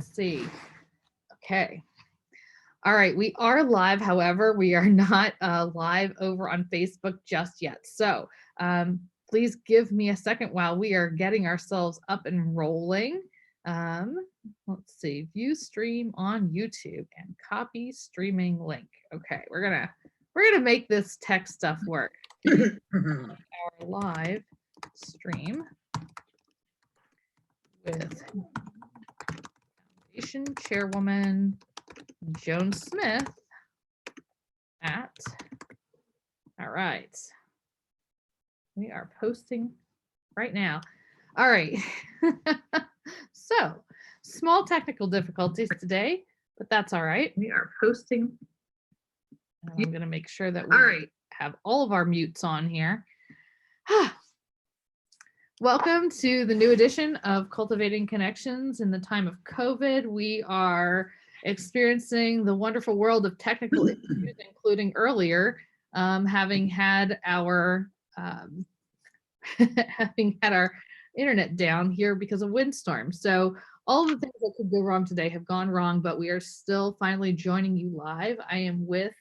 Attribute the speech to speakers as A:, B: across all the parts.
A: Let's see. Okay. All right, we are live. However, we are not live over on Facebook just yet. So please give me a second while we are getting ourselves up and rolling. Let's see, view stream on YouTube and copy streaming link. Okay, we're gonna make this tech stuff work. Our live stream with Foundation Chairwoman Joan Smith at, all right, we are posting right now. All right, so small technical difficulties today, but that's all right. We are posting. I'm going to make sure that we have all of our mutes on here. Welcome to the new edition of Cultivating Connections in the time of COVID. We are experiencing the wonderful world of technical issues, including earlier having had our internet down here because of windstorms. So all the things that could go wrong today have gone wrong, but we are still finally joining you live. I am with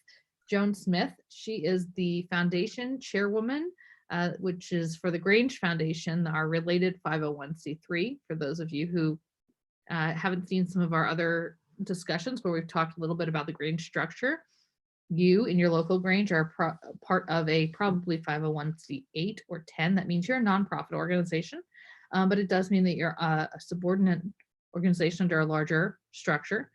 A: Joan Smith. She is the foundation chairwoman, which is for the Grange Foundation, our related 501c3. For those of you who haven't seen some of our other discussions where we've talked a little bit about the Grange structure, you in your local Grange are part of a probably 501c8 or 10. That means you're a nonprofit organization, but it does mean that you're a subordinate organization under a larger structure.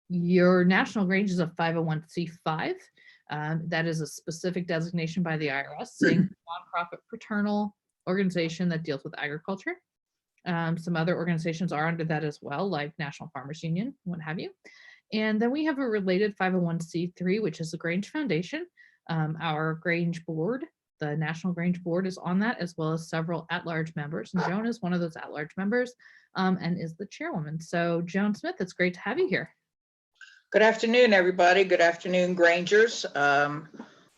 A: Your national Grange is a 501c5. That is a specific designation by the IRS, saying nonprofit fraternal organization that deals with agriculture. Some other organizations are under that as well, like National Farmers Union, what have you. And then we have a related 501c3, which is the Grange Foundation. Our Grange board, the National Grange Board, is on that, as well as several at-large members. And Joan is one of those at-large members and is the chairwoman. So Joan Smith, it's great to have you here.
B: Good afternoon, everybody. Good afternoon, Grangers.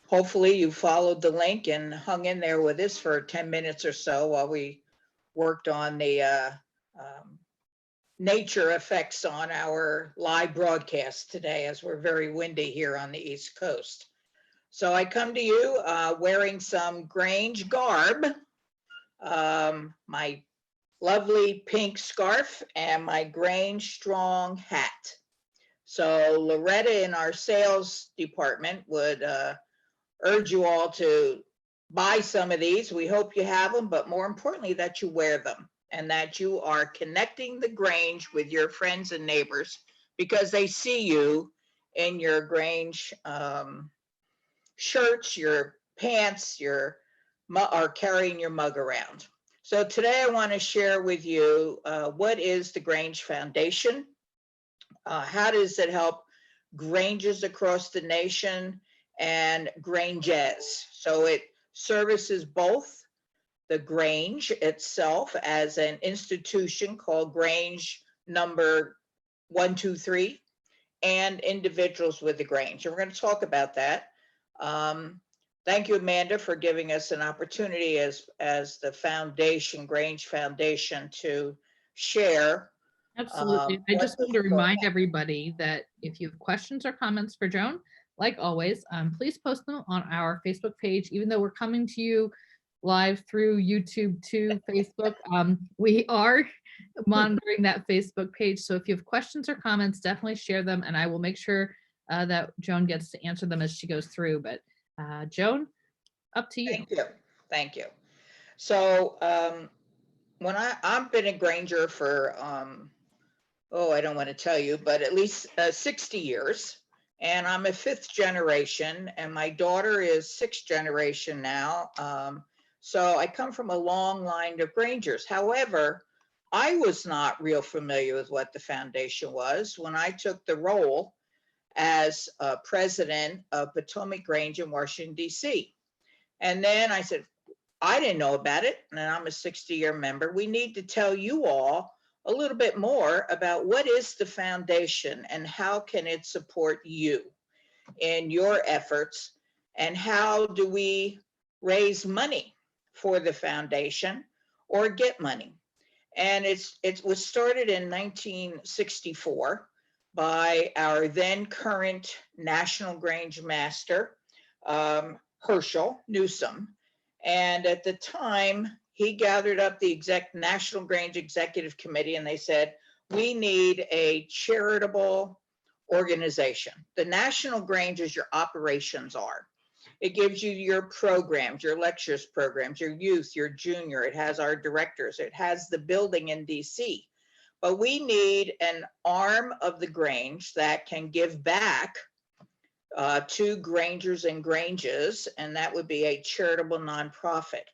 B: Hopefully you followed the link and hung in there with us for 10 minutes or so while we worked on the nature effects on our live broadcast today, as we're very windy here on the East Coast. So I come to you wearing some Grange garb, my lovely pink scarf and my Grange strong hat. So Loretta in our sales department would urge you all to buy some of these. We hope you have them, but more importantly, that you wear them and that you are connecting the Grange with your friends and neighbors, because they see you in your Grange shirts, your pants, or carrying your mug around. So today I want to share with you what is the Grange Foundation. How does it help Granges across the nation and Granges? So it services both the Grange itself as an institution called Grange number 123 and individuals with the Grange. And we're going to talk about that. Thank you, Amanda, for giving us an opportunity as the foundation, Grange Foundation, to share.
A: Absolutely. I just want to remind everybody that if you have questions or comments for Joan, like always, please post them on our Facebook page. Even though we're coming to you live through YouTube to Facebook, we are monitoring that Facebook page. So if you have questions or comments, definitely share them, and I will make sure that Joan gets to answer them as she goes through. But Joan, up to you.
B: Thank you. Thank you. So when I've been a Granger for I don't want to tell you, but at least 60 years. And I'm a 5th generation, and my daughter is 6th generation now. So I come from a long line of Grangers. However, I was not real familiar with what the foundation was when I took the role as president of Potomac Grange in Washington, D.C. And then I said, I didn't know about it, and I'm a 60-year member. We need to tell you all a little bit more about what is the foundation and how can it support you in your efforts, and how do we raise money for the foundation or get money. And it was started in 1964 by our then current National Grange Master, Herschel Newsom. And at the time, he gathered up the National Grange Executive Committee, and they said, we need a charitable organization. The National Grange is your operations are. It gives you your programs, your lectures programs, your youth, your junior. It has our directors. It has the building in DC. But we need an arm of the Grange that can give back to Grangers and Granges, and that would be a charitable nonprofit,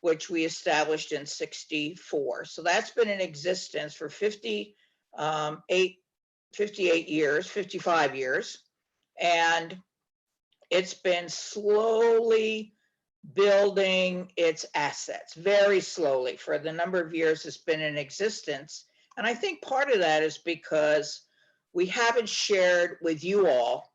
B: which we established in 64. So that's been in existence for 58 years, 55 years. And it's been slowly building its assets, very slowly for the number of years it's been in existence. And I think part of that is because we haven't shared with you all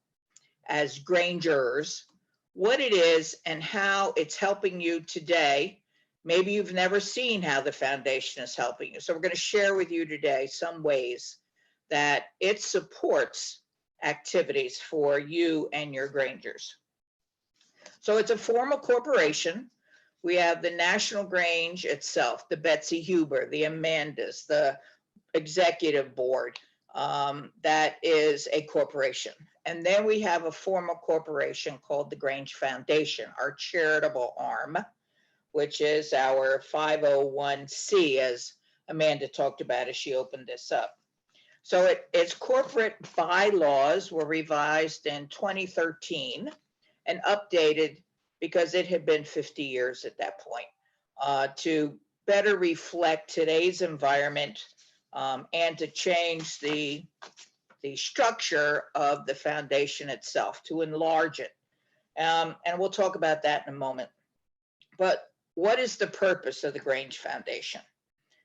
B: as Grangers what it is and how it's helping you today. Maybe you've never seen how the foundation is helping you. So we're going to share with you today some ways that it supports activities for you and your Grangers. So it's a formal corporation. We have the National Grange itself, the Betsy Huber, the Amandas, the executive board. That is a corporation. And then we have a formal corporation called the Grange Foundation, our charitable arm, which is our 501c, as Amanda talked about as she opened this up. So its corporate bylaws were revised in 2013 and updated because it had been 50 years at that point, to better reflect today's environment and to change the structure of the foundation itself, to enlarge it. And we'll talk about that in a moment. But what is the purpose of the Grange Foundation?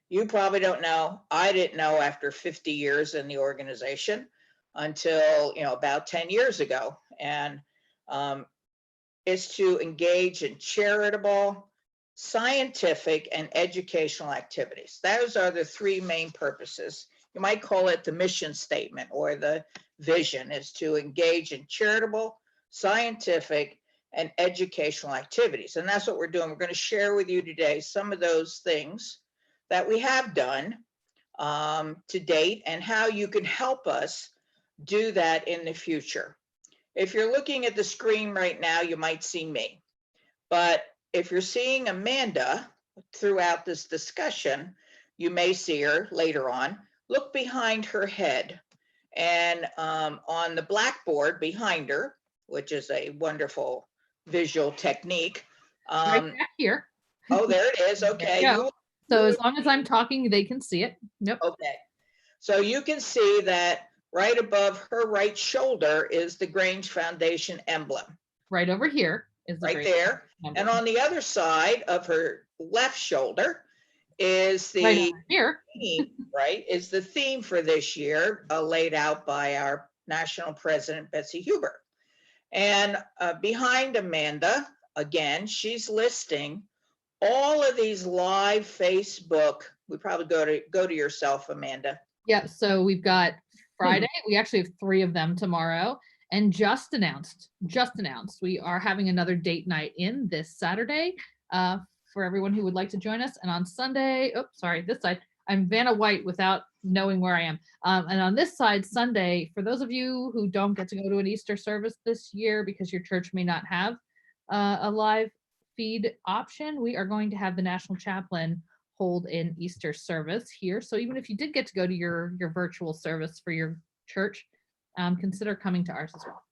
B: You probably don't know. I didn't know after 50 years in the organization until about 10 years ago. And it's to engage in charitable, scientific, and educational activities. Those are the three main purposes. You might call it the mission statement or the vision, is to engage in charitable, scientific, and educational activities. And that's what we're doing. We're going to share with you today some of those things that we have done to date and how you can help us do that in the future. If you're looking at the screen right now, you might see me. But if you're seeing Amanda throughout this discussion, you may see her later on. Look behind her head. And on the blackboard behind her, which is a wonderful visual technique.
A: Right back here.
B: Oh, there it is. Okay.
A: So as long as I'm talking, they can see it. Yep.
B: Okay. So you can see that right above her right shoulder is the Grange Foundation emblem.
A: Right over here is the
B: right there. And on the other side of her left shoulder is the
A: right here.
B: theme, right? Is the theme for this year, laid out by our national president, Betsy Huber. And behind Amanda, again, she's listing all of these live Facebook. We probably go to yourself, Amanda.
A: Yeah, so we've got Friday. We actually have 3 of them tomorrow. And just announced, we are having another date night in this Saturday for everyone who would like to join us. And on Sunday, this side, I'm Vanna White without knowing where I am. And on this side, Sunday, for those of you who don't get to go to an Easter service this year because your church may not have a live feed option, we are going to have the National Chaplain hold an Easter service here. So even if you did get to go to your virtual service for your church, consider coming to ours as well.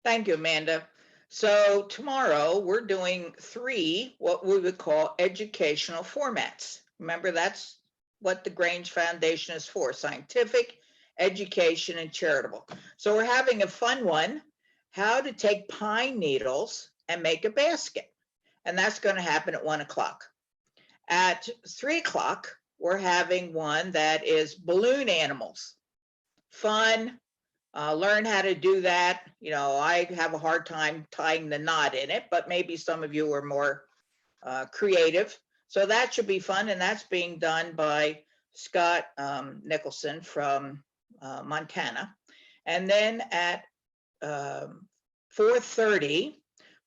B: Thank you, Amanda. So tomorrow we're doing 3 what we would call educational formats. Remember, that's what the Grange Foundation is for: scientific, education, and charitable. So we're having a fun one, how to take pine needles and make a basket. And that's going to happen at 1 o'clock. At 3 o'clock, we're having one that is balloon animals. Fun, learn how to do that. I have a hard time tying the knot in it, but maybe some of you are more creative. So that should be fun, and that's being done by Scott Nicholson from Montana. And then at 4:30,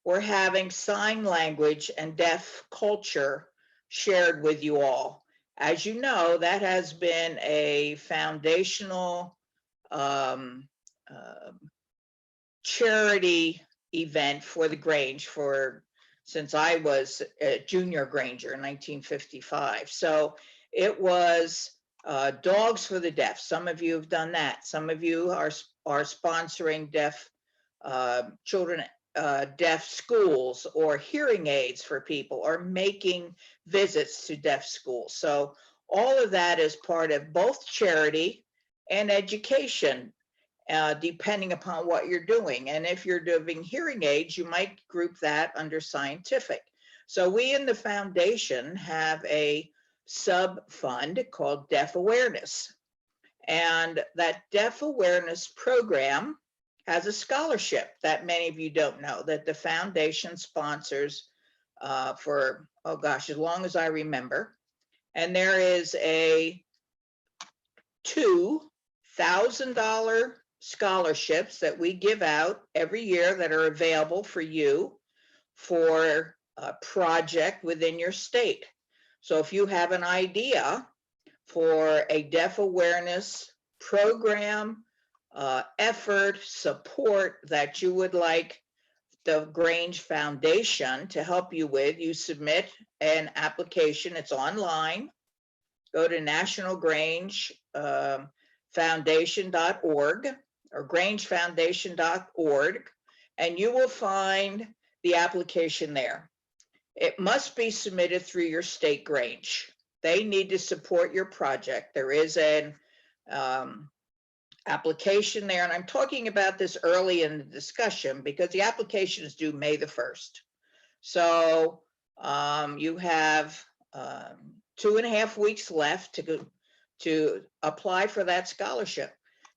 B: we're having sign language and deaf culture shared with you all. As you know, that has been a foundational charity event for the Grange since I was a junior Granger in 1955. So it was Dogs for the Deaf. Some of you have done that. Some of you are sponsoring deaf children, deaf schools, or hearing aids for people, or making visits to deaf schools. So all of that is part of both charity and education, depending upon what you're doing. And if you're doing hearing aids, you might group that under scientific. So we in the foundation have a sub fund called Deaf Awareness. And that Deaf Awareness program has a scholarship that many of you don't know, that the foundation sponsors for, oh gosh, as long as I remember. And there is a $2,000 scholarships that we give out every year that are available for you for a project within your state. So if you have an idea for a deaf awareness program, effort, support that you would like the Grange Foundation to help you with, you submit an application. It's online. Go to nationalgrangefoundation.org or grangefoundation.org, and you will find the application there. It must be submitted through your state Grange. They need to support your project. There is an application there, and I'm talking about this early in the discussion because the application is due May the 1st. So you have 2.5 weeks left to apply for that scholarship.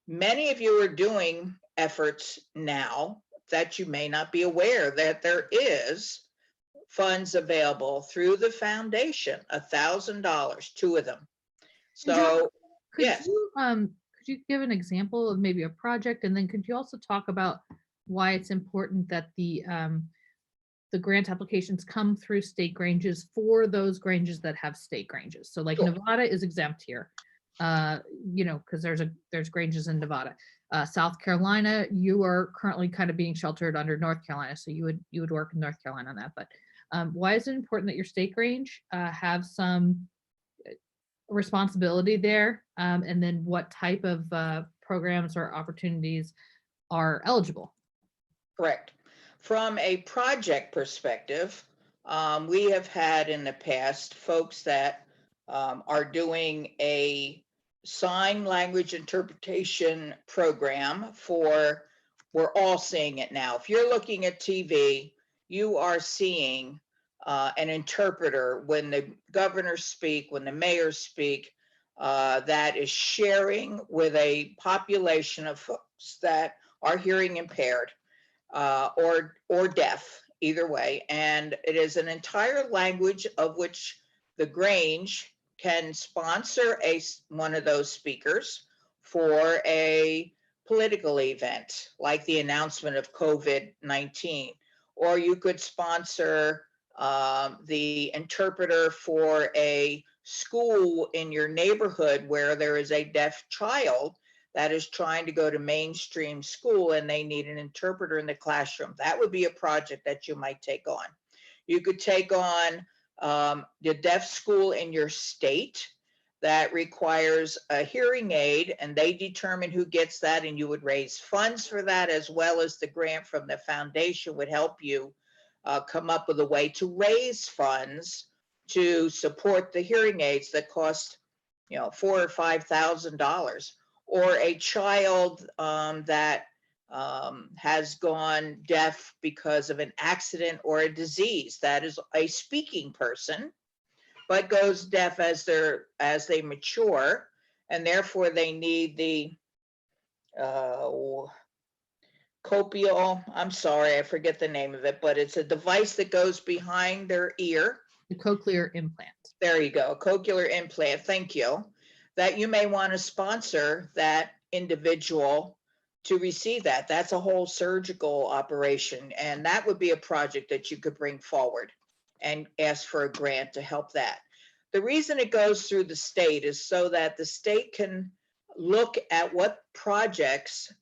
B: Many of you are doing efforts now that you may not be aware that there is funds available through the foundation, $1,000, 2 of them. So yes.
A: Could you give an example of maybe a project, and then could you also talk about why it's important that the grant applications come through state Granges for those Granges that have state Granges? So like, sure. Nevada is exempt here, you know, because there's Granges in Nevada. South Carolina, you are currently kind of being sheltered under North Carolina, so you would work in North Carolina on that. But why is it important that your state Grange have some responsibility there, and then what type of programs or opportunities are eligible?
B: Correct. From a project perspective, we have had in the past folks that are doing a sign language interpretation program for, we're all seeing it now. If you're looking at TV, you are seeing an interpreter when the governors speak, when the mayors speak, that is sharing with a population of folks that are hearing impaired or deaf, either way. And it is an entire language of which the Grange can sponsor one of those speakers for a political event, like the announcement of COVID-19, or you could sponsor the interpreter for a school in your neighborhood where there is a deaf child that is trying to go to mainstream school and they need an interpreter in the classroom. That would be a project that you might take on. You could take on the deaf school in your state that requires a hearing aid, and they determine who gets that, and you would raise funds for that, as well as the grant from the foundation would help you come up with a way to raise funds to support the hearing aids that cost, you know, $4,000 or $5,000, or a child that has gone deaf because of an accident or a disease, that is a speaking person, but goes deaf as they mature, and therefore they need the copial, I'm sorry, I forget the name of it, but it's a device that goes behind their ear
A: The cochlear implant.
B: There you go, cochlear implant, thank you. That you may want to sponsor that individual to receive that. That's a whole surgical operation, and that would be a project that you could bring forward and ask for a grant to help that. The reason it goes through the state is so that the state can look at what projects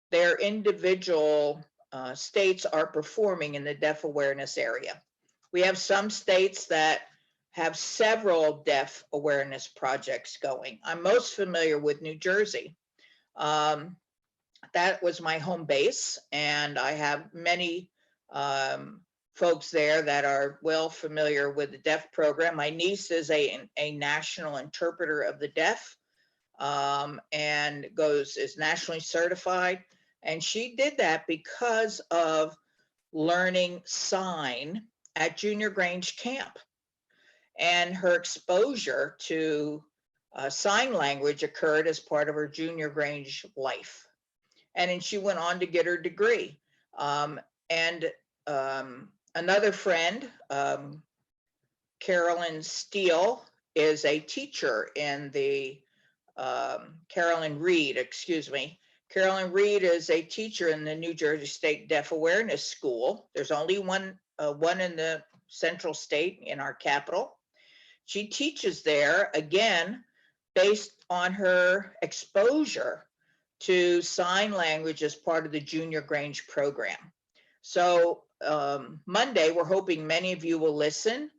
B: their individual states are performing in the deaf awareness area. We have some states that have several deaf awareness projects going. I'm most familiar with New Jersey. That was my home base, and I have many folks there that are well familiar with the deaf program. My niece is a national interpreter of the deaf, and is nationally certified. And she did that because of learning sign at Junior Grange camp. And her exposure to sign language occurred as part of her Junior Grange life. And then she went on to get her degree. Another friend, Carolyn Steele, is a teacher in the Carolyn Reed is a teacher in the New Jersey State Deaf Awareness School. There's only one in the central state in our capital. She teaches there, again, based on her exposure to sign language as part of the Junior Grange program. So Monday, we're hoping many of you will listen.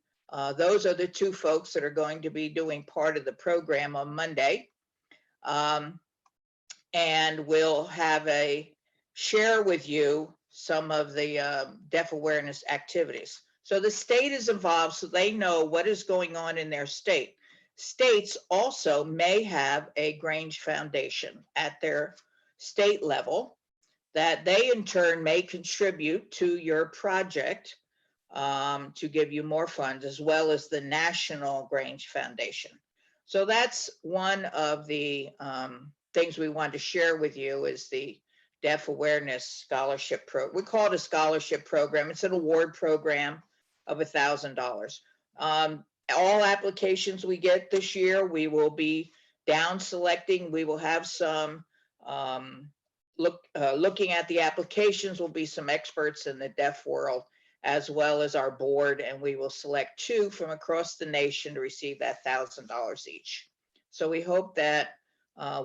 B: Those are the two folks that are going to be doing part of the program on Monday. And we'll have share with you some of the deaf awareness activities. So the state is involved so they know what is going on in their state. States also may have a Grange Foundation at their state level that they in turn may contribute to your project to give you more funds, as well as the National Grange Foundation. So that's one of the things we want to share with you is the Deaf Awareness Scholarship Program. We call it a scholarship program. It's an award program of $1,000. All applications we get this year, we will be down selecting. We will have some looking at the applications will be some experts in the deaf world, as well as our board, and we will select 2 from across the nation to receive that $1,000 each. So we hope that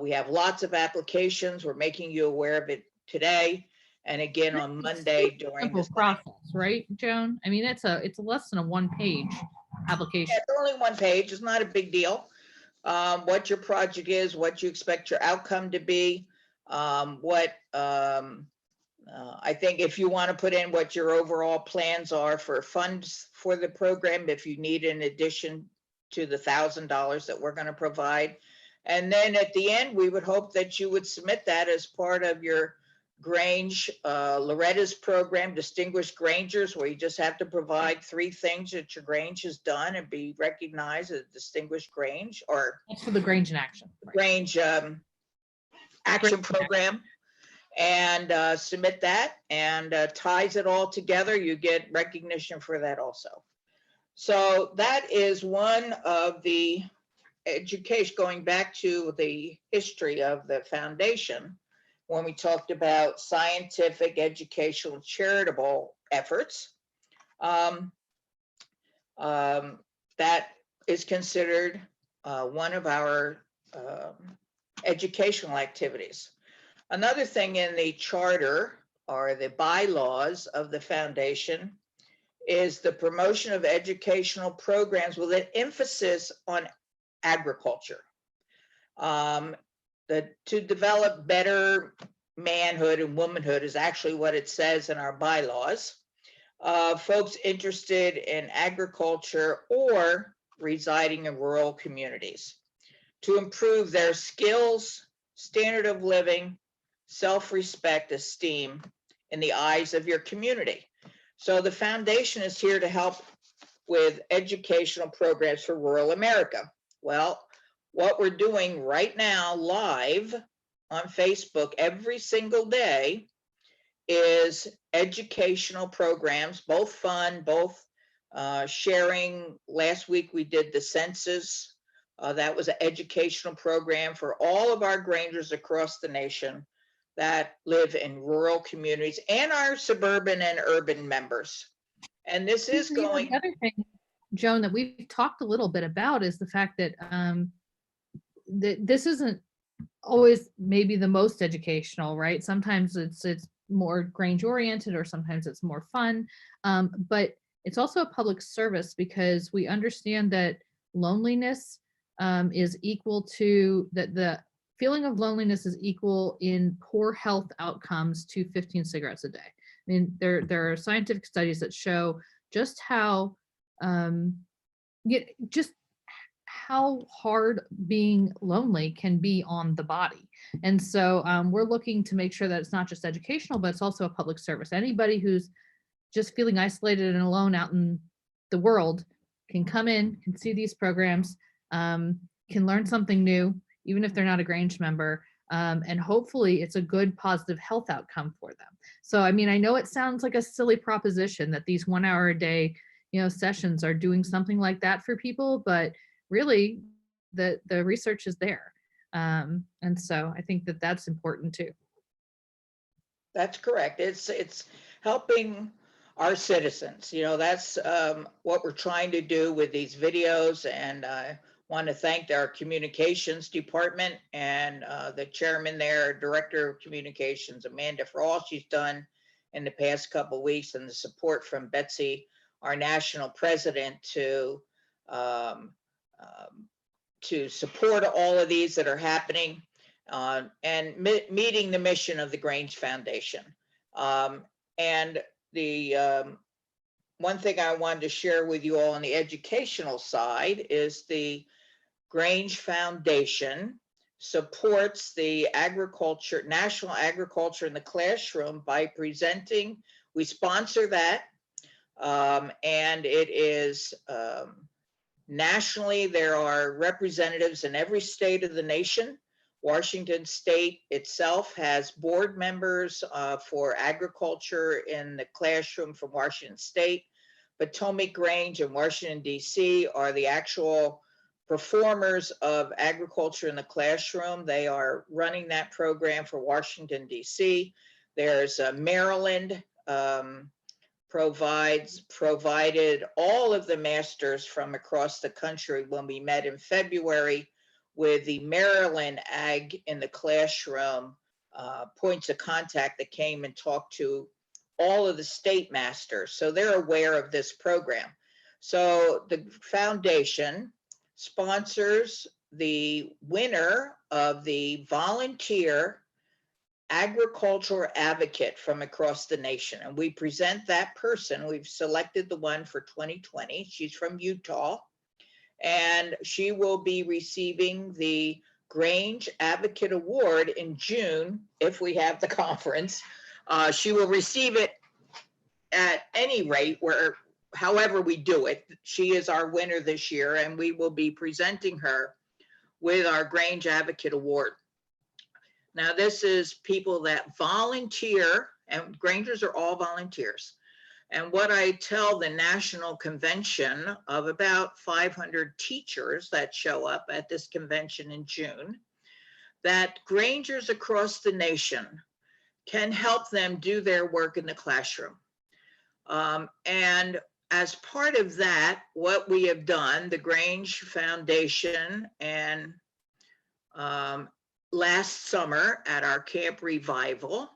B: we have lots of applications. We're making you aware of it today, and again on Monday during this
A: process, right, Joan? I mean, it's less than a 1-page application.
B: Yeah, it's only 1 page. It's not a big deal. What your project is, what you expect your outcome to be, I think if you want to put in what your overall plans are for funds for the program, if you need in addition to the $1,000 that we're going to provide. And then at the end, we would hope that you would submit that as part of your Grange, Loretta's program, Distinguished Grangers, where you just have to provide 3 things that your Grange has done and be recognized as a Distinguished Grange, or
A: that's for the Grange in Action.
B: Right. Grange Action Program, and submit that, and ties it all together. You get recognition for that also. So that is one of the education, going back to the history of the foundation, when we talked about scientific, educational, charitable efforts. That is considered one of our educational activities. Another thing in the charter or the bylaws of the foundation is the promotion of educational programs with an emphasis on agriculture. To develop better manhood and womanhood is actually what it says in our bylaws. Folks interested in agriculture or residing in rural communities to improve their skills, standard of living, self-respect, esteem in the eyes of your community. So the foundation is here to help with educational programs for rural America. Well, what we're doing right now live on Facebook every single day is educational programs, both fun, both sharing. Last week we did the census. That was an educational program for all of our Grangers across the nation that live in rural communities and our suburban and urban members. And this is
A: You know,
B: going.
A: the other thing, Joan, that we've talked a little bit about is the fact that this isn't always maybe the most educational, right? Sometimes it's more Grange oriented, or sometimes it's more fun, but it's also a public service, because we understand that loneliness is equal to that the feeling of loneliness is equal in poor health outcomes to 15 cigarettes a day. I mean, there are scientific studies that show just how just how hard being lonely can be on the body. And so we're looking to make sure that it's not just educational, but it's also a public service. Anybody who's just feeling isolated and alone out in the world can come in, can see these programs, can learn something new, even if they're not a Grange member. And hopefully it's a good, positive health outcome for them. So, I mean, I know it sounds like a silly proposition that these 1 hour a day, sessions are doing something like that for people, but really the research is there. And so I think that that's important too.
B: That's correct. It's helping our citizens. That's what we're trying to do with these videos. And I want to thank our communications department and the chairman there, director of communications, Amanda, for all she's done in the past couple of weeks, and the support from Betsy, our national president, to support all of these that are happening. And meeting the mission of the Grange Foundation. And the one thing I wanted to share with you all on the educational side is the Grange Foundation supports the national agriculture in the classroom by presenting. We sponsor that, and it is nationally. There are representatives in every state of the nation. Washington State itself has board members for agriculture in the classroom from Washington State. Potomac, Grange, and Washington, D.C. are the actual performers of agriculture in the classroom. They are running that program for Washington, D.C. There's Maryland provided all of the masters from across the country when we met in February with the Maryland Ag in the Classroom points of contact that came and talked to all of the state masters. So they're aware of this program. So the foundation sponsors the winner of the volunteer agricultural advocate from across the nation. And we present that person. We've selected the one for 2020. She's from Utah. And she will be receiving the Grange Advocate Award in June if we have the conference. She will receive it at any rate, however we do it. She is our winner this year, and we will be presenting her with our Grange Advocate Award. Now, this is people that volunteer, and Grangers are all volunteers. And what I tell the national convention of about 500 teachers that show up at this convention in June, that Grangers across the nation can help them do their work in the classroom. And as part of that, what we have done, the Grange Foundation, and last summer at our Camp Revival,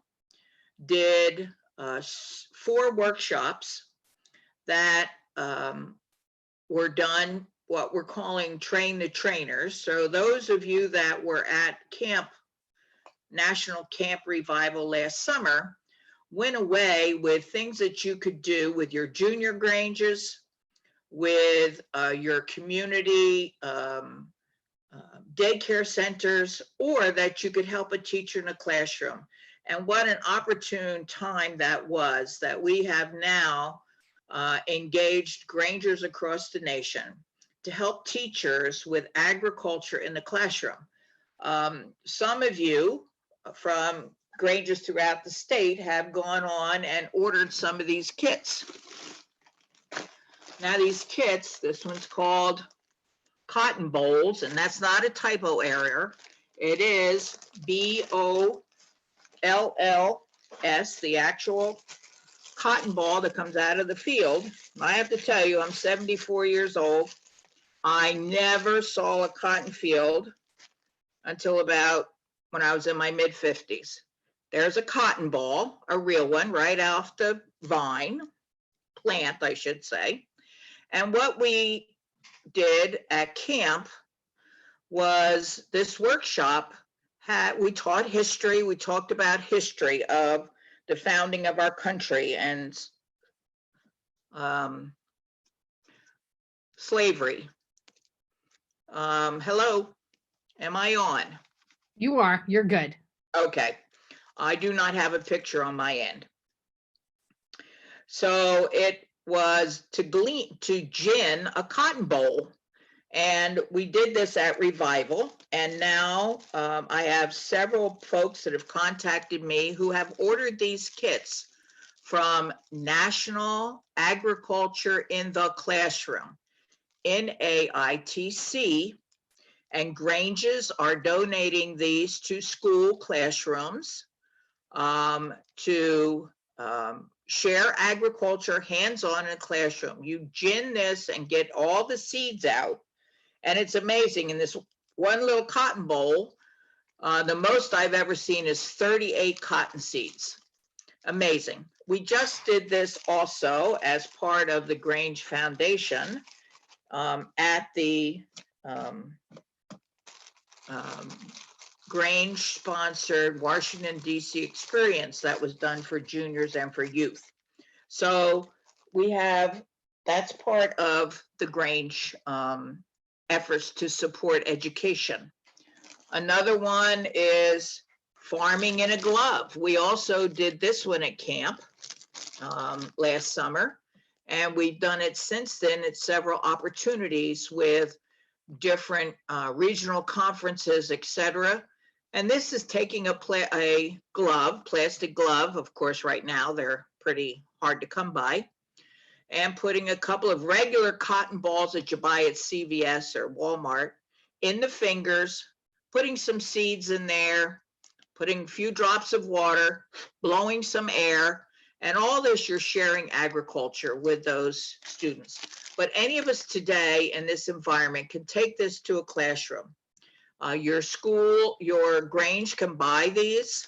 B: did 4 workshops that were done, what we're calling Train the Trainers. So those of you that were at National Camp Revival last summer went away with things that you could do with your junior Granges, with your community daycare centers, or that you could help a teacher in a classroom. And what an opportune time that was, that we have now engaged Grangers across the nation to help teachers with agriculture in the classroom. Some of you from Grangers throughout the state have gone on and ordered some of these kits. Now these kits, this one's called cotton bowls, and that's not a typo error. It is BOLLS, the actual cotton ball that comes out of the field. I have to tell you, I'm 74 years old. I never saw a cotton field until about when I was in my mid 50s. There's a cotton ball, a real one, right off the vine, plant, I should say. And what we did at camp was this workshop we taught history. We talked about history of the founding of our country and slavery. Hello, am I on?
A: You are, you're good.
B: Okay, I do not have a picture on my end. So it was to gin a cotton bowl. And we did this at Revival. And now I have several folks that have contacted me who have ordered these kits from National Agriculture in the Classroom, NAITC. And Granges are donating these to school classrooms to share agriculture hands-on in a classroom. You gin this and get all the seeds out. And it's amazing. In this one little cotton bowl, the most I've ever seen is 38 cotton seeds. Amazing. We just did this also as part of the Grange Foundation at the Grange sponsored Washington, D.C. experience that was done for juniors and for youth. So we have, that's part of the Grange efforts to support education. Another one is farming in a glove. We also did this one at camp last summer, and we've done it since then at several opportunities with different regional conferences, etc. And this is taking a glove, plastic glove, of course, right now they're pretty hard to come by, and putting a couple of regular cotton balls that you buy at CVS or Walmart in the fingers, putting some seeds in there, putting a few drops of water, blowing some air, and all this you're sharing agriculture with those students. But any of us today in this environment can take this to a classroom. Your school, your Grange can buy these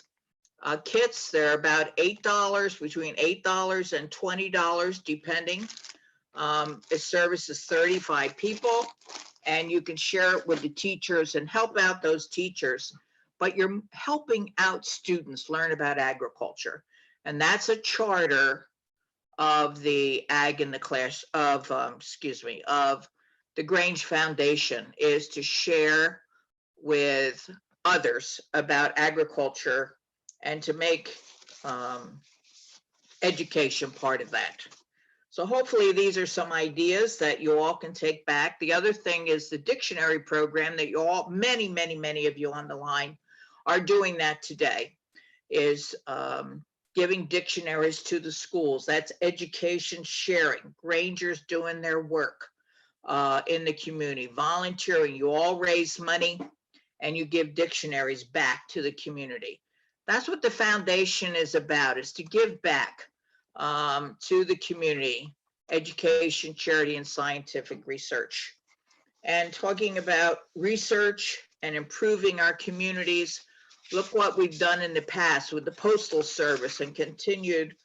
B: kits. They're about $8, between $8 and $20, depending. It services 35 people, and you can share it with the teachers and help out those teachers. But you're helping out students learn about agriculture, and that's a charter of the Ag in the Class of of the Grange Foundation, is to share with others about agriculture and to make education part of that. So hopefully these are some ideas that you all can take back. The other thing is the dictionary program that you all, many of you on the line are doing that today, is giving dictionaries to the schools. That's education sharing. Grangers doing their work in the community, volunteering. You all raise money and you give dictionaries back to the community. That's what the foundation is about, is to give back to the community, education, charity, and scientific research. And talking about research and improving our communities, look what we've done in the past with the Postal Service and continued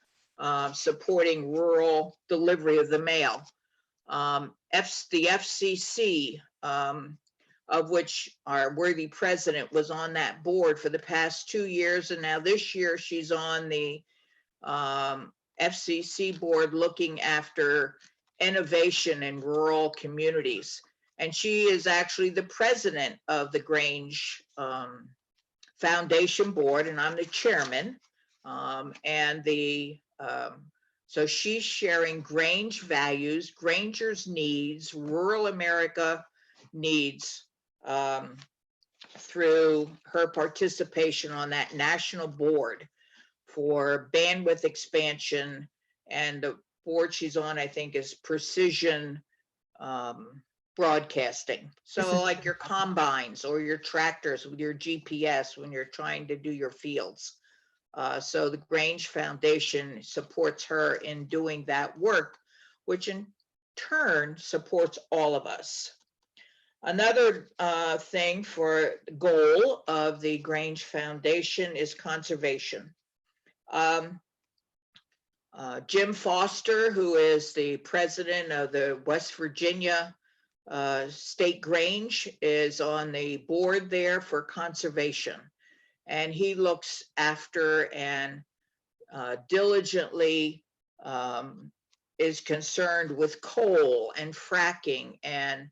B: supporting rural delivery of the mail. The FCC, of which our worthy president was on that board for the past 2 years, and now this year she's on the FCC board looking after innovation in rural communities. And she is actually the president of the Grange Foundation board, and I'm the chairman. So she's sharing Grange values, Grangers needs, rural America needs, through her participation on that national board for bandwidth expansion and board she's on, I think, is precision broadcasting. So like your combines or your tractors with your GPS when you're trying to do your fields. So the Grange Foundation supports her in doing that work, which in turn supports all of us. Another thing for the goal of the Grange Foundation is conservation. Jim Foster, who is the president of the West Virginia State Grange, is on the board there for conservation. And he looks after and diligently is concerned with coal and fracking and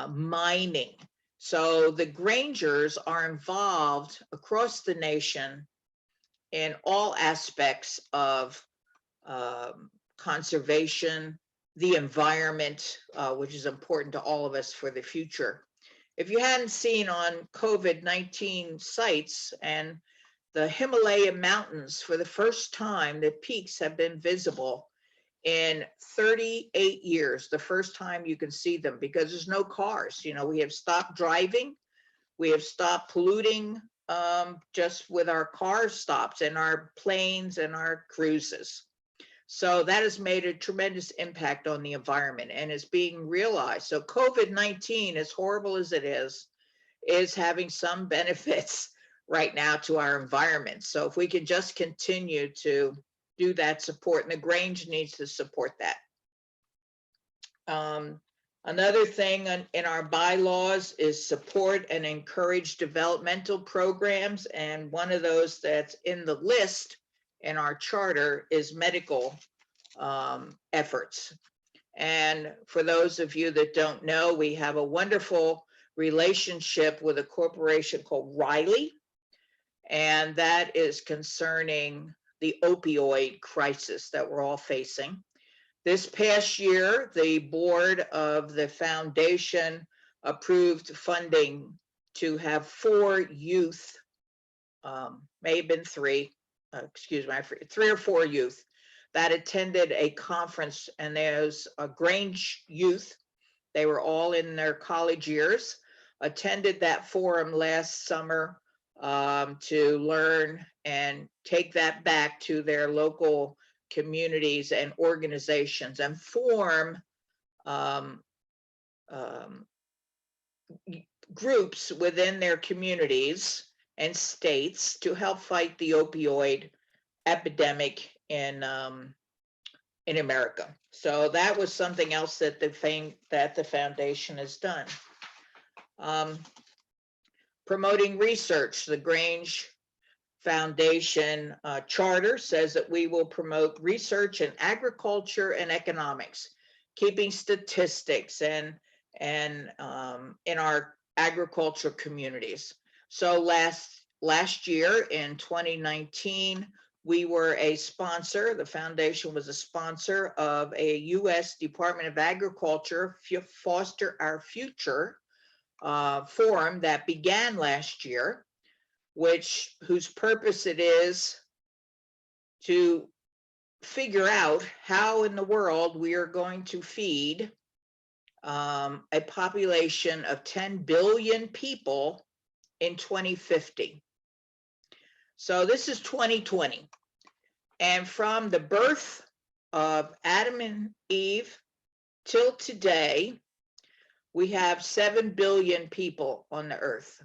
B: mining. So the Grangers are involved across the nation in all aspects of conservation, the environment, which is important to all of us for the future. If you hadn't seen on COVID-19 sites, and the Himalayan mountains, for the first time, the peaks have been visible in 38 years, the first time you can see them, because there's no cars. You know, we have stopped driving, we have stopped polluting just with our car stops and our planes and our cruises. So that has made a tremendous impact on the environment and is being realized. So COVID-19, as horrible as it is having some benefits right now to our environment. So if we can just continue to do that support, and the Grange needs to support that. Another thing in our bylaws is support and encourage developmental programs. And one of those that's in the list in our charter is medical efforts. And for those of you that don't know, we have a wonderful relationship with a corporation called Riley, and that is concerning the opioid crisis that we're all facing. This past year, the board of the foundation approved funding to have 4 youth, may have been 3, excuse me, 3 or 4 youth that attended a conference, and there's a Grange youth. They were all in their college years, attended that forum last summer to learn and take that back to their local communities and organizations and form groups within their communities and states to help fight the opioid epidemic in America. So that was something else that the foundation has done. Promoting research. The Grange Foundation charter says that we will promote research in agriculture and economics, keeping statistics and in our agriculture communities. So last year in 2019, we were a sponsor, the foundation was a sponsor of a U.S. Department of Agriculture Foster Our Future forum that began last year, whose purpose it is to figure out how in the world we are going to feed a population of 10 billion people in 2050. So this is 2020. And from the birth of Adam and Eve till today, we have 7 billion people on the earth.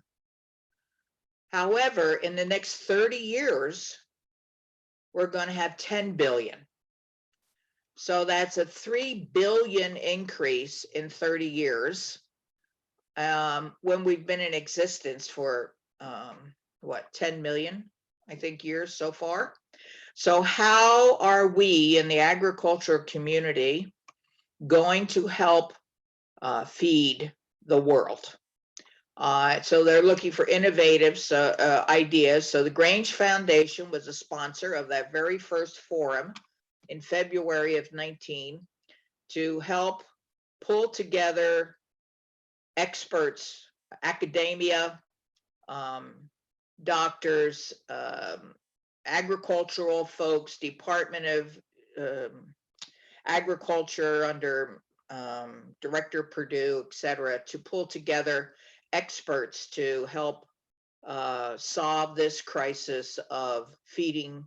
B: However, in the next 30 years, we're going to have 10 billion. So that's a 3 billion increase in 30 years when we've been in existence for, 10 million, I think, years so far. So how are we in the agriculture community going to help feed the world? So they're looking for innovative ideas. So the Grange Foundation was a sponsor of that very first forum in February of 19 to help pull together experts, academia, doctors, agricultural folks, Department of agriculture under Director Purdue, et cetera, to pull together experts to help solve this crisis of feeding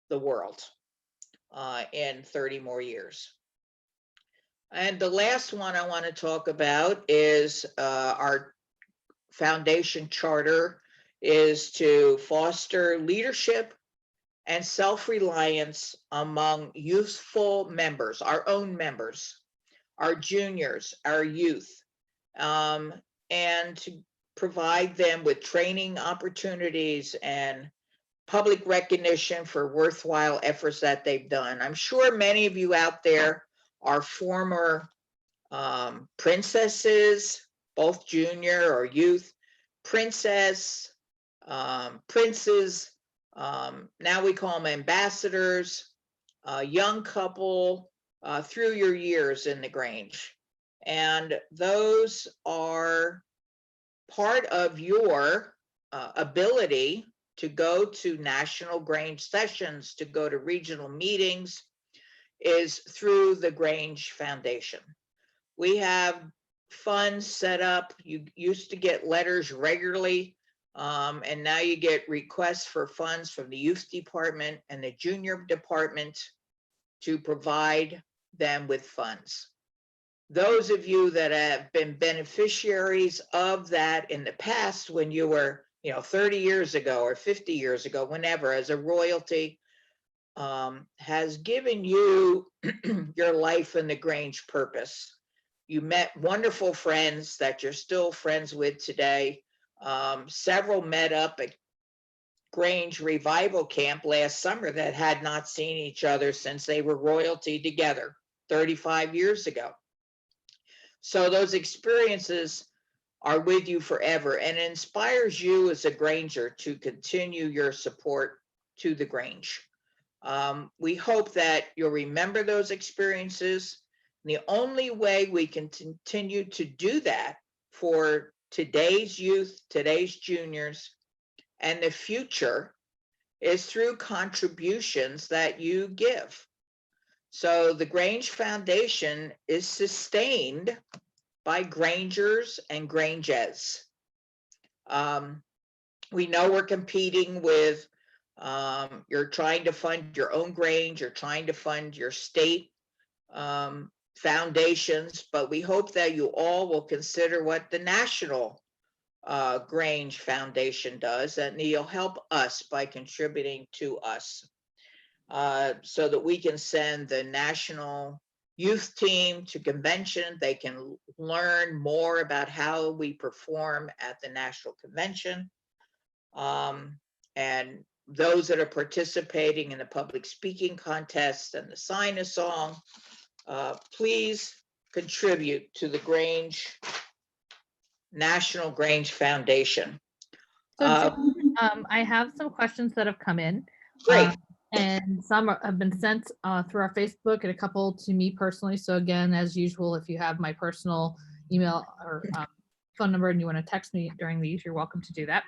B: the world in 30 more years. And the last one I want to talk about is our foundation charter is to foster leadership and self-reliance among youthful members, our own members, our juniors, our youth, and to provide them with training opportunities and public recognition for worthwhile efforts that they've done. I'm sure many of you out there are former princesses, both junior or youth, princess, princes, now we call them ambassadors, young couple, through your years in the Grange. And those are part of your ability to go to national Grange sessions, to go to regional meetings, is through the Grange Foundation. We have funds set up. You used to get letters regularly, and now you get requests for funds from the youth department and the junior department to provide them with funds. Those of you that have been beneficiaries of that in the past, when you were, 30 years ago or 50 years ago, whenever, as a royalty, has given you your life in the Grange purpose. You met wonderful friends that you're still friends with today. Several met up at Grange Revival Camp last summer that had not seen each other since they were royalty together 35 years ago. So those experiences are with you forever, and it inspires you as a Granger to continue your support to the Grange. We hope that you'll remember those experiences. The only way we can continue to do that for today's youth, today's juniors, and the future is through contributions that you give. So the Grange Foundation is sustained by Grangers and Granges. We know we're competing with, you're trying to fund your own Grange, you're trying to fund your state foundations, but we hope that you all will consider what the National Grange Foundation does, and you'll help us by contributing to us so that we can send the national youth team to convention. They can learn more about how we perform at the national convention. And those that are participating in the public speaking contest and the sign a song, please contribute to the Grange, National Grange Foundation.
A: So Joan, I have some questions that have come in.
B: Great.
A: And some have been sent through our Facebook and a couple to me personally. So again, as usual, if you have my personal email or phone number and you want to text me during these, you're welcome to do that.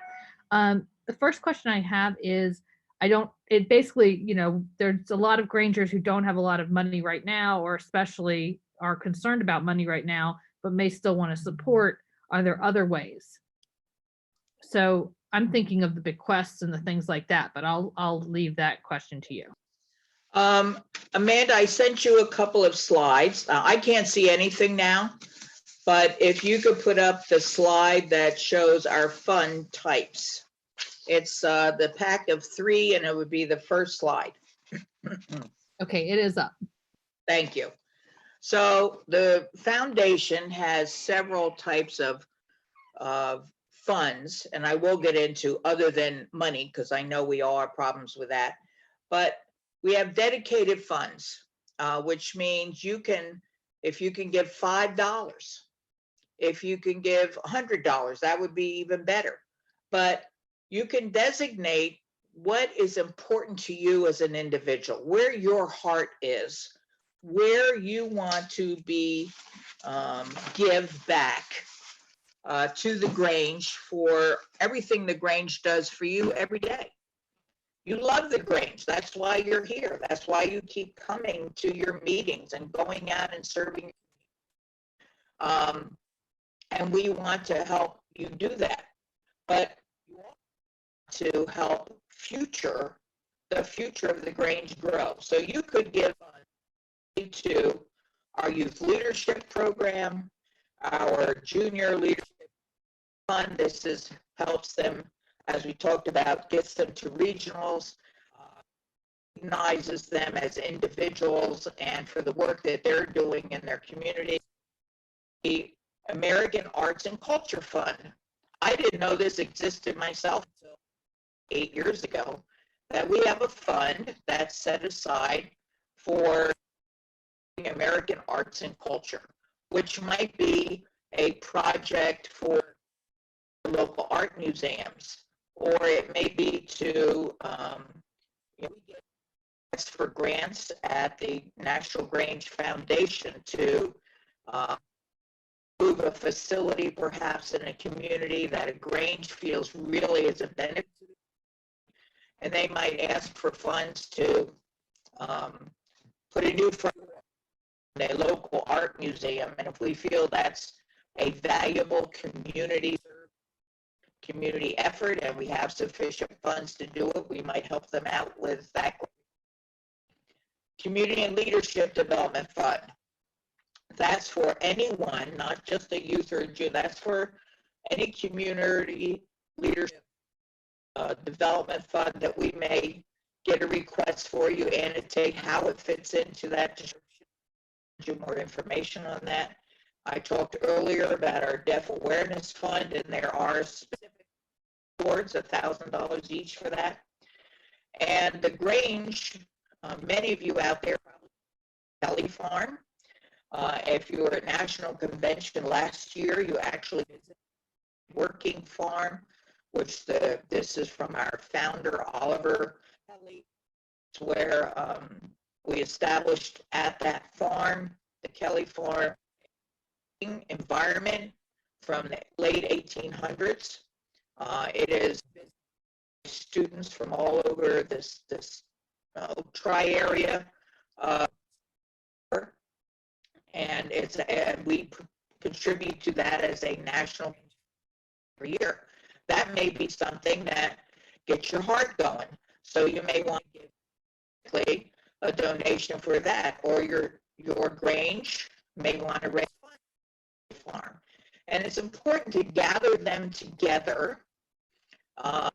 A: The first question I have is, basically, there's a lot of Grangers who don't have a lot of money right now, or especially are concerned about money right now, but may still want to support. Are there other ways? So I'm thinking of the bequests and the things like that, but I'll leave that question to you.
B: Amanda, I sent you a couple of slides. I can't see anything now, but if you could put up the slide that shows our fund types. It's the pack of 3, and it would be the first slide.
A: Okay, it is up.
B: Thank you. So the foundation has several types of funds, and I will get into other than money, because I know we all have problems with that. But we have dedicated funds, which means you can, if you can give $5, if you can give $100, that would be even better. But you can designate what is important to you as an individual, where your heart is, where you want to be, give back to the Grange for everything the Grange does for you every day. You love the Grange. That's why you're here. That's why you keep coming to your meetings and going out and serving. And we want to help you do that. But you want to help the future of the Grange grow. So you could give money to our youth leadership program, our junior leadership fund. This helps them, as we talked about, gets them to regionals, recognizes them as individuals and for the work that they're doing in their community. The American Arts and Culture Fund. I didn't know this existed myself until 8 years ago, that we have a fund that's set aside for American arts and culture, which might be a project for local art museums, or it may be to we get for grants at the National Grange Foundation to move a facility perhaps in a community that a Grange feels really is a benefit, and they might ask for funds to put a new front in a local art museum. And if we feel that's a valuable community effort and we have sufficient funds to do it, we might help them out with that. Community and Leadership Development Fund. That's for anyone, not just a youth or a junior. That's for any community leadership development fund that we may get a request for you annotate how it fits into that description. Give more information on that. I talked earlier about our Deaf Awareness Fund, and there are specific awards, $1,000 each for that. And the Grange, many of you out there probably Kelly Farm. If you were at National Convention last year, you actually visited Working Farm, which this is from our founder, Oliver Kelly. It's where we established at that farm, the Kelly Farm environment from the late 1800s. It is students from all over this tri-area, and we contribute to that as a national every year. That may be something that gets your heart going. So you may want to give a donation for that, or your Grange may want to raise funds for the farm. And it's important to gather them together in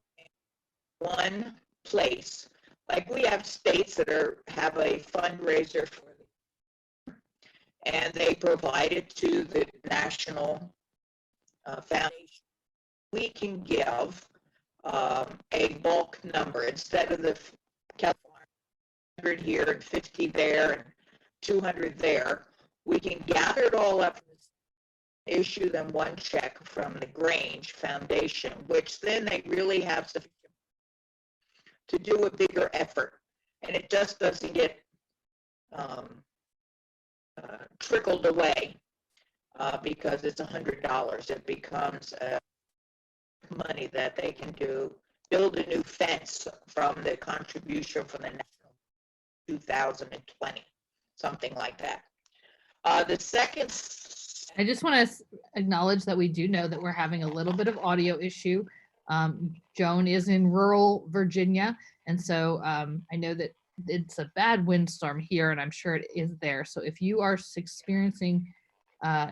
B: one place. Like we have states that have a fundraiser for and they provide it to the National Foundation. We can give a bulk number instead of the California 100 here and 50 there and 200 there. We can gather it all up and issue them one check from the Grange Foundation, which then they really have to do a bigger effort. And it just doesn't get trickled away because it's $100. It becomes money that they can build a new fence from the contribution from the national 2020, something like that. The second,
A: I just want to acknowledge that we do know that we're having a little bit of audio issue. Joan is in rural Virginia, and so I know that it's a bad windstorm here, and I'm sure it is there. So if you are experiencing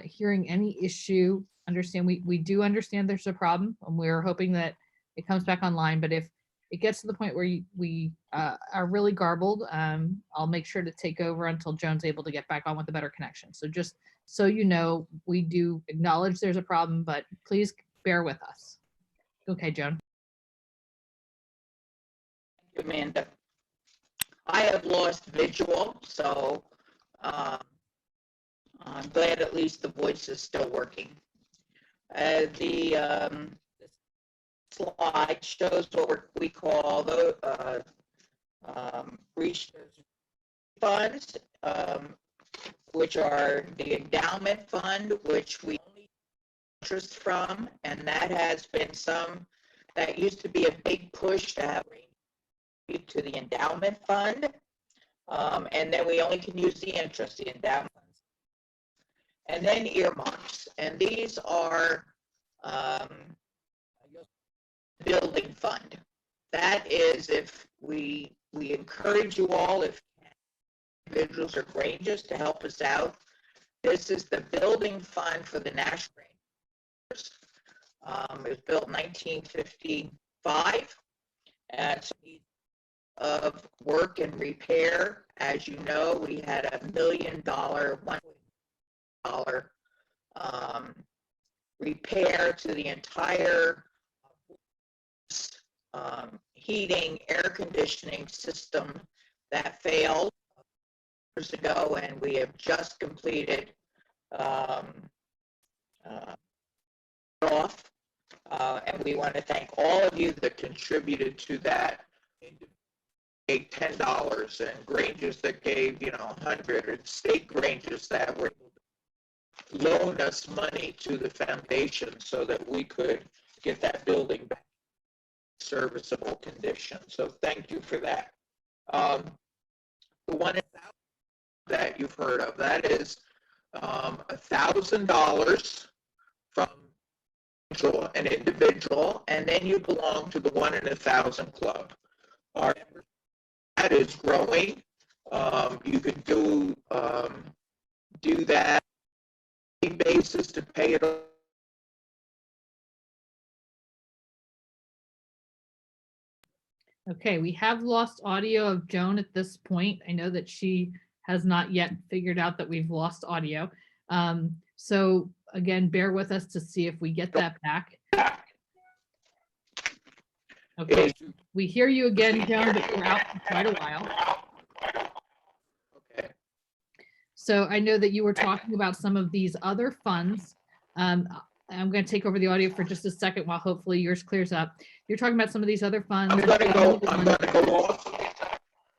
A: hearing any issue, understand we do understand there's a problem, and we're hoping that it comes back online. But if it gets to the point where we are really garbled, I'll make sure to take over until Joan's able to get back on with a better connection. So just so you know, we do acknowledge there's a problem, but please bear with us. Okay, Joan.
B: Amanda. I have lost visual, so I'm glad at least the voice is still working. The slide shows what we call the research funds, which are the endowment fund, which we only interest from, and that has been that used to be a big push to have to the endowment fund. And then we only can use the interest, the endowment. And then earmarks. And these are building fund. That is, if we encourage you all, if individuals or Granges, to help us out. This is the building fund for the National Rangers. It was built in 1955. And so of work and repair, as you know, we had $1 million, $1 million repair to the entire heating, air conditioning system that failed years ago, and we have just completed off. And we want to thank all of you that contributed to that. Gave $10, and Granges that gave, $100, and state Granges that were loan us money to the foundation so that we could get that building back in serviceable condition. So thank you for that. The one that you've heard of, that is $1,000 from an individual, and then you belong to the 1 in 1,000 club. Our that is growing. You could do that basis to pay it off.
A: Okay, we have lost audio of Joan at this point. I know that she has not yet figured out that we've lost audio. So again, bear with us to see if we get that back. Okay, we hear you again, Joan, but you're out for quite a while.
B: Okay.
A: So I know that you were talking about some of these other funds. I'm going to take over the audio for just a second while hopefully yours clears up. You're talking about some of these other funds.
B: I'm going to go off.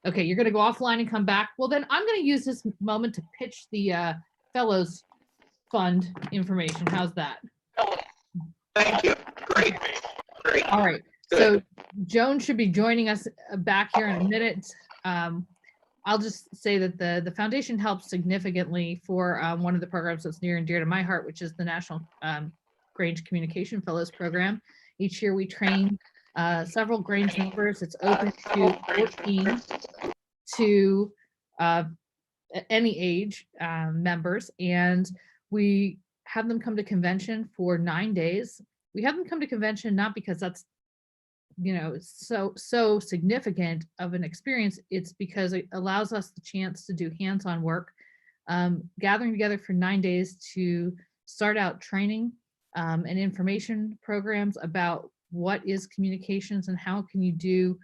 A: Okay, you're going to go offline and come back. Well, then I'm going to use this moment to pitch the Fellows Fund information. How's that?
B: Thank you. Great.
A: All right. Good. So Joan should be joining us back here in a minute. I'll just say that the foundation helps significantly for one of the programs that's near and dear to my heart, which is the National Grange Communication Fellows Program. Each year we train several Grange members. It's open to 14 to any age members, and we have them come to convention for 9 days. We have them come to convention not because that's so significant of an experience. It's because it allows us the chance to do hands-on work, gathering together for 9 days to start out training and information programs about what is communications and how can you do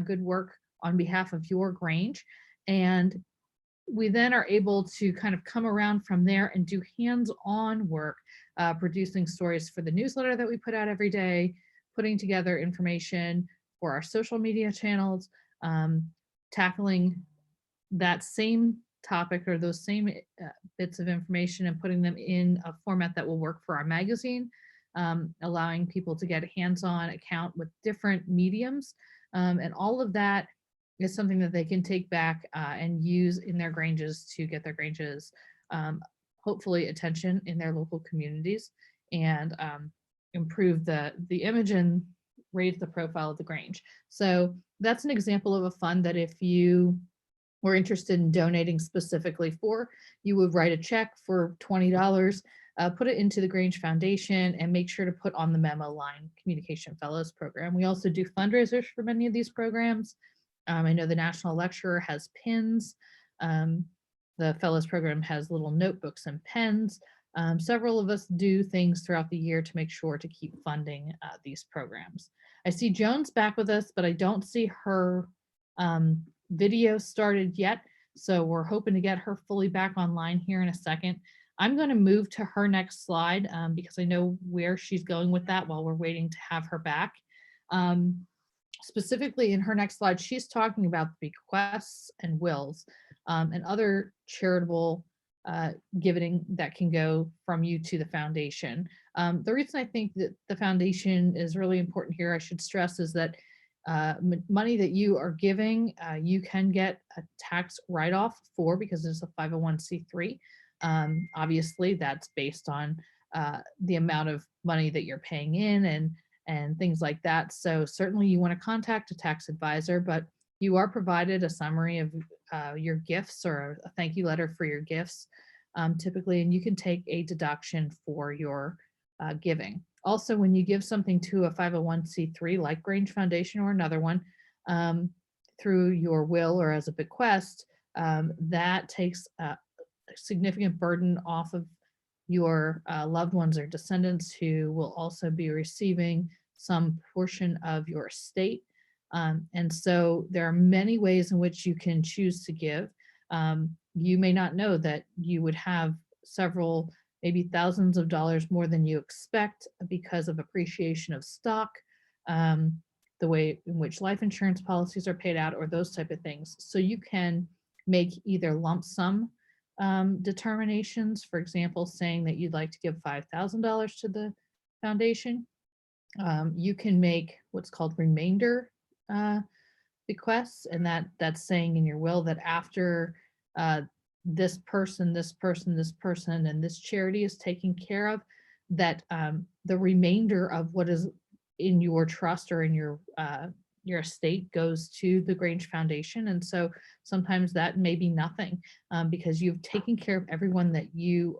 A: good work on behalf of your Grange. And we then are able to kind of come around from there and do hands-on work, producing stories for the newsletter that we put out every day, putting together information for our social media channels, tackling that same topic or those same bits of information and putting them in a format that will work for our magazine, allowing people to get a hands-on account with different mediums. And all of that is something that they can take back and use in their Granges to get their Granges hopefully attention in their local communities and improve the image and raise the profile of the Grange. So that's an example of a fund that if you were interested in donating specifically for, you would write a check for $20, put it into the Grange Foundation, and make sure to put on the memo line Communication Fellows Program. We also do fundraisers for many of these programs. I know the National Lecturer has pins. The Fellows Program has little notebooks and pens. Several of us do things throughout the year to make sure to keep funding these programs. I see Joan's back with us, but I don't see her video started yet. So we're hoping to get her fully back online here in a second. I'm going to move to her next slide because I know where she's going with that while we're waiting to have her back. Specifically in her next slide, she's talking about bequests and wills and other charitable giving that can go from you to the foundation. The reason I think that the foundation is really important here, I should stress, is that money that you are giving, you can get a tax write-off for, because it's a 501c3. Obviously, that's based on the amount of money that you're paying in and things like that. So certainly you want to contact a tax advisor, but you are provided a summary of your gifts or a thank you letter for your gifts, typically, and you can take a deduction for your giving. Also, when you give something to a 501c3 like Grange Foundation or another one, through your will or as a bequest, that takes a significant burden off of your loved ones or descendants, who will also be receiving some portion of your estate. And so there are many ways in which you can choose to give. You may not know that you would have several, maybe thousands of dollars more than you expect because of appreciation of stock, the way in which life insurance policies are paid out, or those type of things. So you can make either lump sum determinations, for example, saying that you'd like to give $5,000 to the foundation. You can make what's called remainder bequests, and that's saying in your will that after this person, this person, this person, and this charity is taken care of, that the remainder of what is in your trust or in your estate goes to the Grange Foundation. And so sometimes that may be nothing, because you've taken care of everyone that you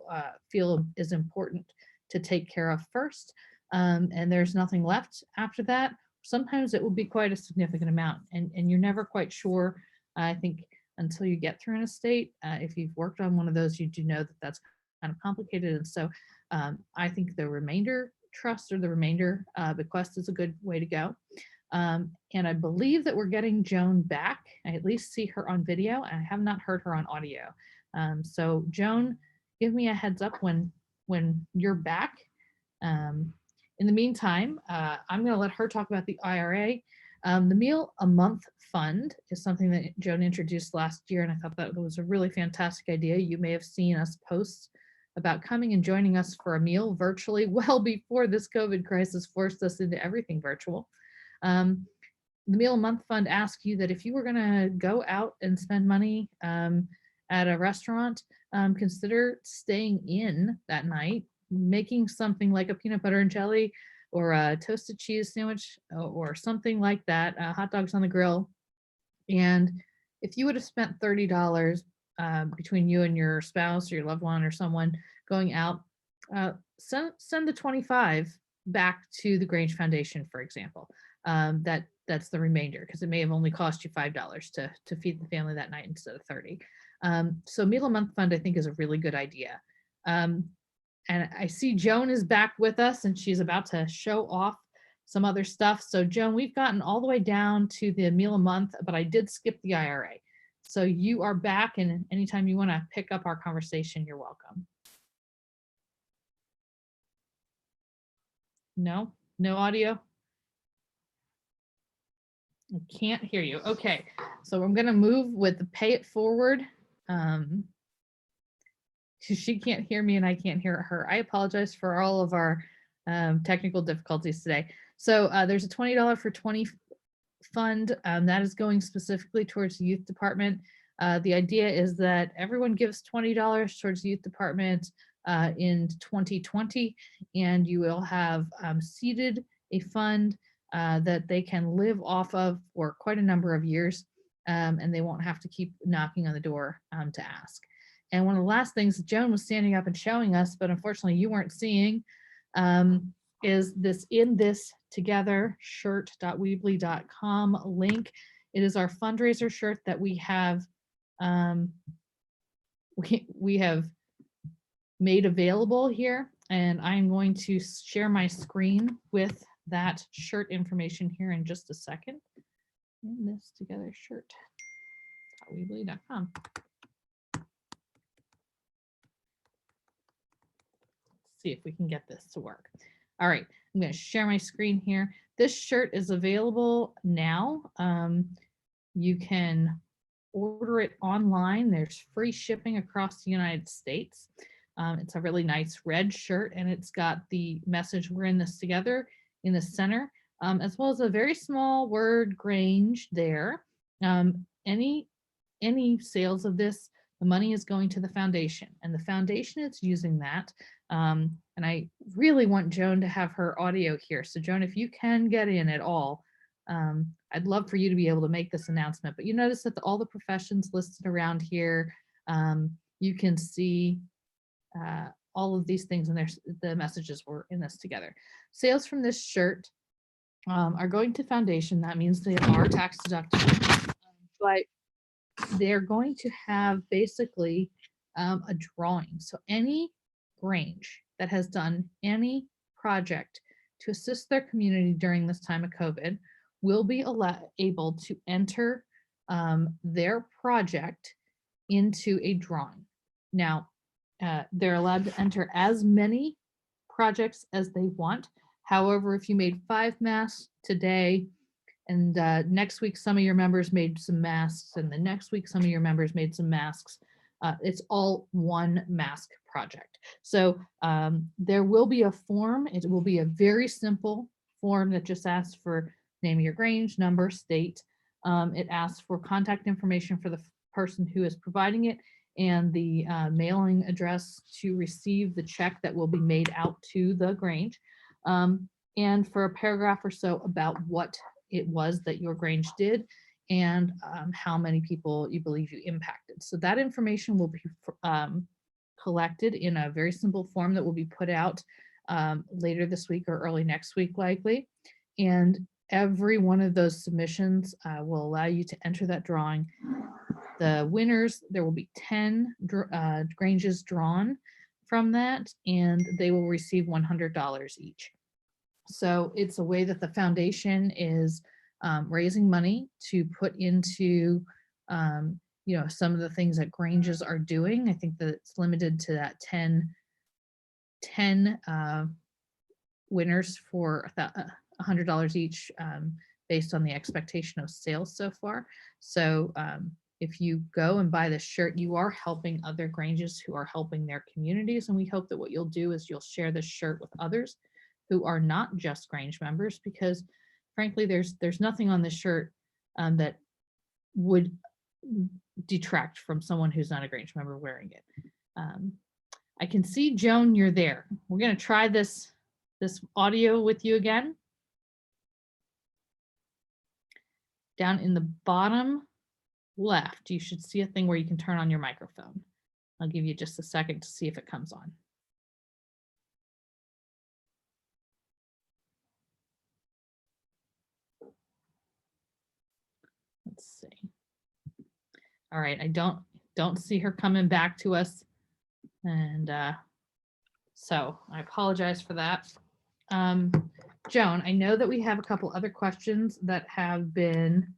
A: feel is important to take care of first, and there's nothing left after that. Sometimes it will be quite a significant amount, and you're never quite sure, I think, until you get through an estate. If you've worked on one of those, you do know that that's kind of complicated. And so I think the remainder trust or the remainder bequest is a good way to go. And I believe that we're getting Joan back. I at least see her on video, and I have not heard her on audio. So Joan, give me a heads up when you're back. In the meantime, I'm going to let her talk about the IRA. The Meal a Month Fund is something that Joan introduced last year, and I thought that was a really fantastic idea. You may have seen us post about coming and joining us for a meal virtually well before this COVID crisis forced us into everything virtual. The Meal a Month Fund asks you that if you were going to go out and spend money at a restaurant, consider staying in that night, making something like a peanut butter and jelly or a toasted cheese sandwich or something like that, hot dogs on the grill. And if you would have spent $30 between you and your spouse or your loved one or someone going out, send the 25 back to the Grange Foundation, for example. That's the remainder, because it may have only cost you $5 to feed the family that night instead of 30. So Meal a Month Fund, I think, is a really good idea. And I see Joan is back with us, and she's about to show off some other stuff. So Joan, we've gotten all the way down to the Meal a Month, but I did skip the IRA. So you are back, and anytime you want to pick up our conversation, you're welcome. No audio? I can't hear you. Okay, so I'm going to move with the pay it forward. She can't hear me and I can't hear her. I apologize for all of our technical difficulties today. So there's a $20 for 20 fund that is going specifically towards the youth department. The idea is that everyone gives $20 towards the youth department in 2020, and you will have seeded a fund that they can live off of for quite a number of years, and they won't have to keep knocking on the door to ask. And one of the last things Joan was standing up and showing us, but unfortunately you weren't seeing, is this In This Together shirt.weebly.com link. It is our fundraiser shirt that we have we have made available here, and I'm going to share my screen with that shirt information here in just a second. In This Together shirt.weebly.com. See if we can get this to work. All right, I'm going to share my screen here. This shirt is available now. You can order it online. There's free shipping across the United States. It's a really nice red shirt, and it's got the message, "We're in this together," in the center. as well as a very small word Grange there. Any sales of this, the money is going to the foundation, and the foundation is using that. And I really want Joan to have her audio here. So Joan, if you can get in at all, I'd love for you to be able to make this announcement. But you notice that all the professions listed around here, you can see all of these things, and there's the messages were in this together. Sales from this shirt are going to foundation. That means they are tax deductible, but they're going to have basically a drawing. So any Grange that has done any project to assist their community during this time of COVID will be able to enter their project into a drawing. Now, they're allowed to enter as many projects as they want. However, if you made 5 masks today, and next week some of your members made some masks, and the next week some of your members made some masks, it's all one mask project. So there will be a form. It will be a very simple form that just asks for name of your Grange, number, state. It asks for contact information for the person who is providing it, and the mailing address to receive the check that will be made out to the Grange, and for a paragraph or so about what it was that your Grange did, and how many people you believe you impacted. So that information will be collected in a very simple form that will be put out later this week or early next week likely. And every one of those submissions will allow you to enter that drawing. The winners, there will be 10 Granges drawn from that, and they will receive $100 each. So it's a way that the foundation is raising money to put into, some of the things that Granges are doing. I think that it's limited to that 10 winners for $100 each, based on the expectation of sales so far. So if you go and buy this shirt, you are helping other Granges who are helping their communities. And we hope that what you'll do is you'll share this shirt with others who are not just Grange members, because frankly, there's nothing on this shirt that would detract from someone who's not a Grange member wearing it. I can see, Joan, you're there. We're going to try this audio with you again. Down in the bottom left, you should see a thing where you can turn on your microphone. I'll give you just a second to see if it comes on. Let's see. All right, I don't see her coming back to us, and so I apologize for that. Joan, I know that we have a couple other questions that have been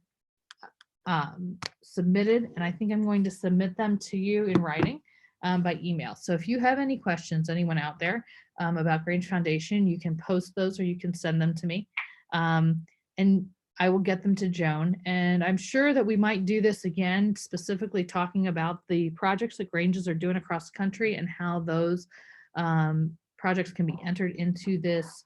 A: submitted, and I think I'm going to submit them to you in writing by email. So if you have any questions, anyone out there about Grange Foundation, you can post those or you can send them to me. And I will get them to Joan, and I'm sure that we might do this again, specifically talking about the projects that Granges are doing across the country and how those projects can be entered into this,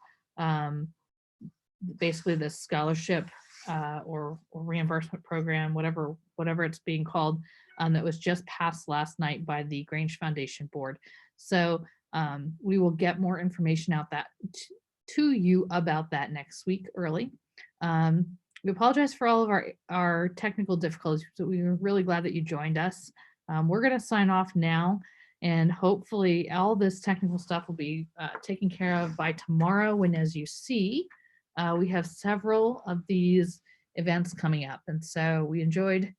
A: basically this scholarship or reimbursement program, whatever it's being called, that was just passed last night by the Grange Foundation Board. So we will get more information out to you about that next week early. We apologize for all of our technical difficulties, but we were really glad that you joined us. We're going to sign off now, and hopefully all this technical stuff will be taken care of by tomorrow, when, as you see, we have several of these events coming up. And so we enjoyed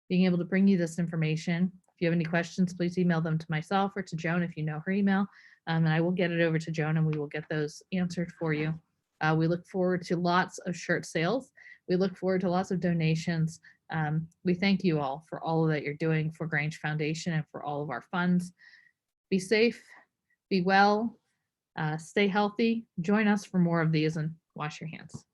A: being able to bring you this information. If you have any questions, please email them to myself or to Joan if you know her email, and I will get it over to Joan and we will get those answered for you. We look forward to lots of shirt sales. We look forward to lots of donations. We thank you all for all that you're doing for Grange Foundation and for all of our funds. Be safe, be well, stay healthy. Join us for more of these, and wash your hands.